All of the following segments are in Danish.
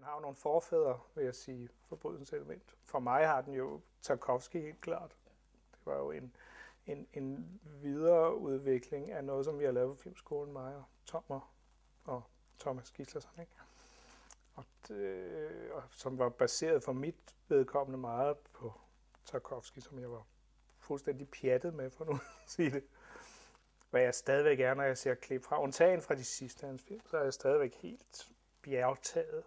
har jo nogle forfædre, vil jeg sige, forbrydelsens element. For mig har den jo Tarkovsky helt klart. Det var jo en videreudvikling af noget, som vi har lavet på Filmskolen, mig og Tom og Thomas Gislason, ikke? Og som var baseret for mit vedkommende meget på Tarkovsky, som jeg var fuldstændig pjattet med, for nu at sige det. Hvad jeg stadigvæk er, når jeg ser klip fra, undtagen fra de sidste hans film, så er jeg stadigvæk helt bjergtaget.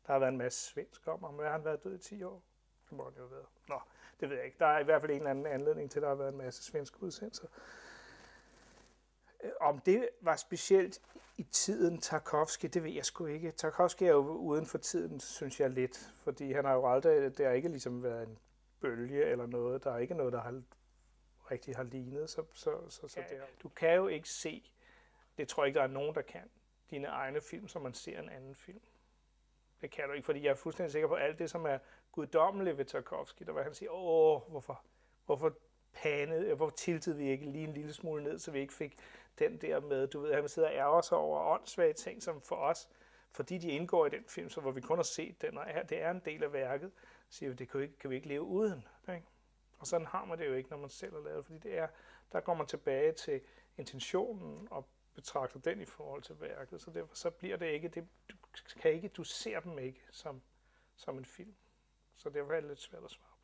Der har været en masse svensk om ham, men har han været død i 10 år? Det må han jo have været. Nå, det ved jeg ikke. Der er i hvert fald en eller anden anledning til, at der har været en masse svenske udsendelser. Om det var specielt i tiden Tarkovsky, det ved jeg sgu ikke. Tarkovsky er jo uden for tiden, synes jeg lidt, fordi han har jo aldrig, det har ikke ligesom været en bølge eller noget, der er ikke noget, der rigtig har lignet, så det du kan jo ikke se, det tror jeg ikke, der er nogen, der kan, dine egne film, som man ser en anden film. Det kan du ikke, fordi jeg er fuldstændig sikker på alt det, som er guddommeligt ved Tarkovsky, der var han siger, hvorfor tiltede vi ikke lige en lille smule ned, så vi ikke fik den der med, du ved, han sidder og ærger sig over åndssvage ting, som for os, fordi de indgår i den film, så hvor vi kun har set den, og det er en del af værket, siger vi, det kan vi ikke leve uden, ikke? Og sådan har man det jo ikke, når man selv har lavet, fordi der går man tilbage til intentionen og betragter den i forhold til værket, så derfor så bliver det ikke, du ser dem ikke som en film, så derfor er det lidt svært at svare.